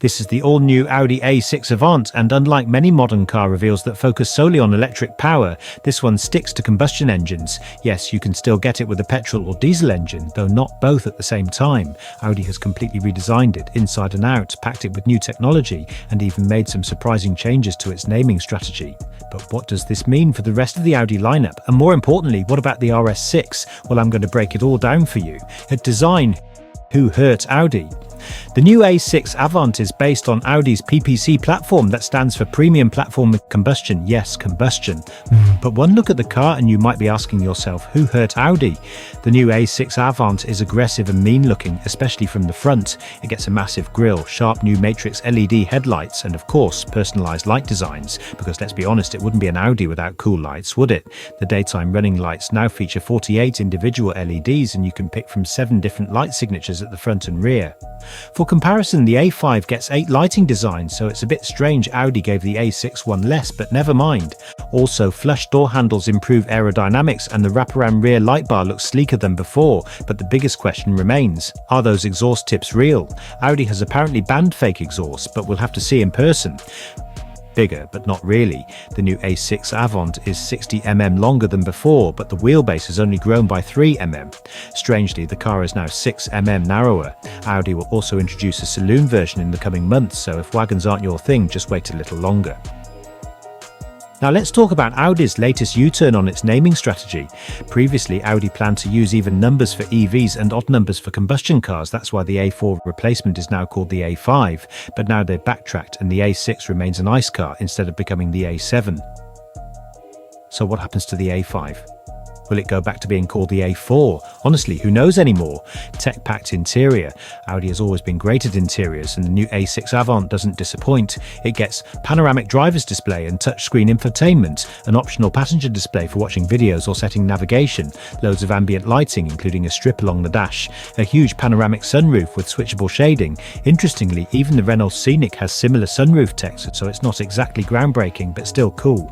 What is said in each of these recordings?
This is the all-new Audi A6 Avant, and unlike many modern car reveals that focus solely on electric power, this one sticks to combustion engines. Yes, you can still get it with a petrol or diesel engine, though not both at the same time. Audi has completely redesigned it inside and out, packed it with new technology, and even made some surprising changes to its naming strategy. But what does this mean for the rest of the Audi lineup? And more importantly, what about the RS6? Well, I'm going to break it all down for you. At design, who hurt Audi? The new A6 Avant is based on Audi's PPC platform, that stands for Premium Platform with Combustion. Yes, combustion. But one look at the car and you might be asking yourself, who hurt Audi? The new A6 Avant is aggressive and mean looking, especially from the front. It gets a massive grille, sharp new matrix LED headlights, and of course personalised light designs, because let's be honest, it wouldn't be an Audi without cool lights, would it? The daytime running lights now feature 48 individual LEDs, and you can pick from 7 different light signatures at the front and rear. For comparison, the A5 gets 8 lighting designs, so it's a bit strange Audi gave the A6 one less, but never mind. Also, flush door handles improve aerodynamics, and the wraparound rear light bar looks sleeker than before, but the biggest question remains, are those exhaust tips real? Audi has apparently banned fake exhausts, but we'll have to see in person. Bigger, but not really. The new A6 Avant is 60mm longer than before, but the wheelbase has only grown by 3mm. Strangely, the car is now 6mm narrower. Audi will also introduce a saloon version in the coming months, so if wagons aren't your thing, just wait a little longer. Now let's talk about Audi's latest U-turn on its naming strategy. Previously, Audi planned to use even numbers for EVs and odd numbers for combustion cars. That's why the A4 replacement is now called the A5. But now they've backtracked and the A6 remains an ICE car instead of becoming the A7. So what happens to the A5? Will it go back to being called the A4? Honestly, who knows anymore? Tech-packed interior. Audi has always been great at interiors, and the new A6 Avant doesn't disappoint. It gets panoramic driver's display and touchscreen infotainment, an optional passenger display for watching videos or setting navigation, loads of ambient lighting including a strip along the dash, a huge panoramic sunroof with switchable shading. Interestingly, even the Renault Scenic has similar sunroof tech, so it's not exactly groundbreaking, but still cool.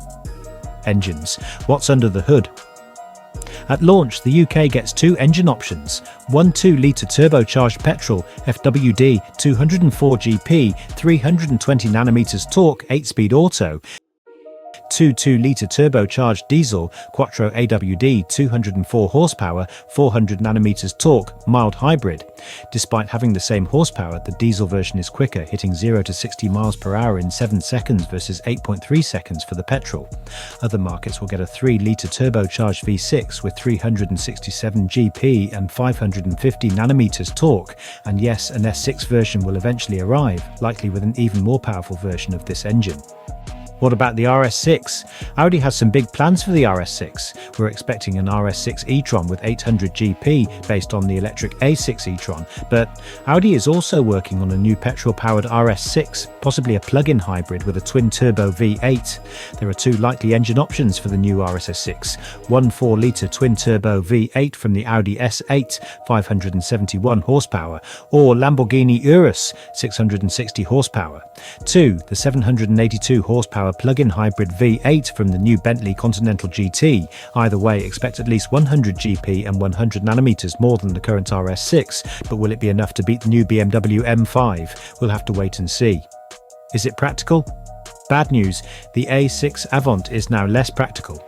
Engines. What's under the hood? At launch, the UK gets 2 engine options, one 2-litre turbocharged petrol, FWD, 204 GP, 320nm torque, 8-speed auto, 2 2-litre turbocharged diesel, Quattro AWD, 204 horsepower, 400nm torque, mild hybrid. Despite having the same horsepower, the diesel version is quicker, hitting 0 to 60 miles per hour in 7 seconds versus 8.3 seconds for the petrol. Other markets will get a 3-litre turbocharged V6 with 367 GP and 550nm torque, and yes, an S6 version will eventually arrive, likely with an even more powerful version of this engine. What about the RS6? Audi has some big plans for the RS6. We're expecting an RS6 e-tron with 800 GP based on the electric A6 e-tron, but Audi is also working on a new petrol-powered RS6, possibly a plug-in hybrid with a twin-turbo V8. There are 2 likely engine options for the new RS6, one 4-litre twin-turbo V8 from the Audi S8, 571 horsepower, or Lamborghini Urus, 660 horsepower. 2, the 782 horsepower plug-in hybrid V8 from the new Bentley Continental GT. Either way, expect at least 100 GP and 100nm more than the current RS6, but will it be enough to beat the new BMW M5? We'll have to wait and see. Is it practical? Bad news, the A6 Avant is now less practical.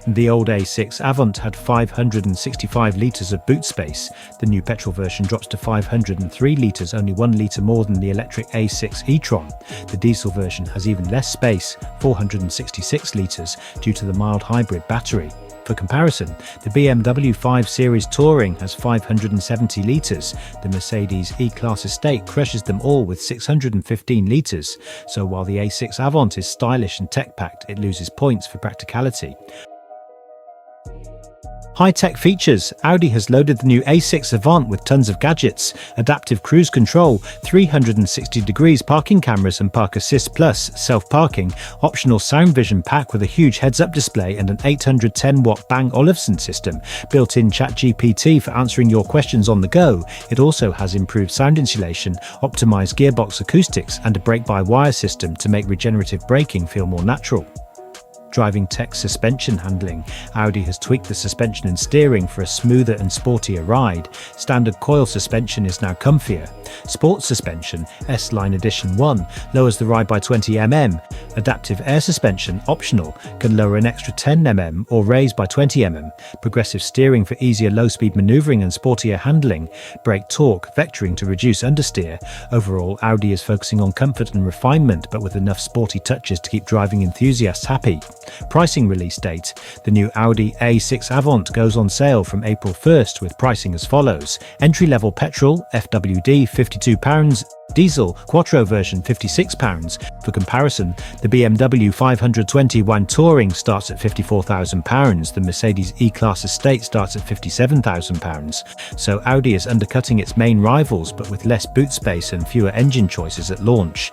The old A6 Avant had 565 litres of boot space. The new petrol version drops to 503 litres, only 1 litre more than the electric A6 e-tron. The diesel version has even less space, 466 litres, due to the mild hybrid battery. For comparison, the BMW 5 Series Touring has 570 litres. The Mercedes E-Class Estate crushes them all with 615 litres. So while the A6 Avant is stylish and tech-packed, it loses points for practicality. High-tech features. Audi has loaded the new A6 Avant with tons of gadgets, adaptive cruise control, 360 degrees parking cameras and Park Assist Plus, self-parking, optional sound vision pack with a huge heads-up display and an 810-watt Bang Olufsen system, built-in ChatGPT for answering your questions on the go. It also has improved sound insulation, optimized gearbox acoustics and a brake-by-wire system to make regenerative braking feel more natural. Driving tech suspension handling. Audi has tweaked the suspension and steering for a smoother and sportier ride. Standard coil suspension is now comfier. Sports suspension, S-Line Edition 1, lowers the ride by 20 mm. Adaptive air suspension, optional, can lower an extra 10 mm or raise by 20 mm. Progressive steering for easier low-speed maneuvering and sportier handling. Brake torque, vectoring to reduce understeer. Overall, Audi is focusing on comfort and refinement, but with enough sporty touches to keep driving enthusiasts happy. Pricing release date. The new Audi A6 Avant goes on sale from April 1st with pricing as follows. Entry-level petrol, FWD, £52. Diesel, Quattro version, £56. For comparison, the BMW 520 Touring starts at £54,000. The Mercedes E-Class Estate starts at £57,000. So Audi is undercutting its main rivals, but with less boot space and fewer engine choices at launch.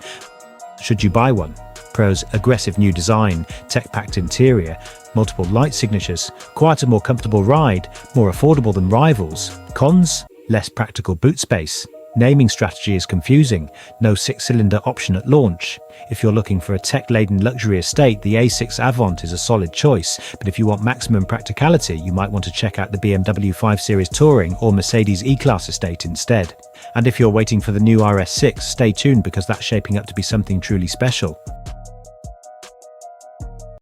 Should you buy one? Pros: aggressive new design, tech-packed interior, multiple light signatures, quieter, more comfortable ride, more affordable than rivals. Cons: less practical boot space. Naming strategy is confusing, no 6-cylinder option at launch. If you're looking for a tech-laden luxury estate, the A6 Avant is a solid choice, but if you want maximum practicality, you might want to check out the BMW 5 Series Touring or Mercedes E-Class Estate instead. And if you're waiting for the new RS6, stay tuned because that's shaping up to be something truly special.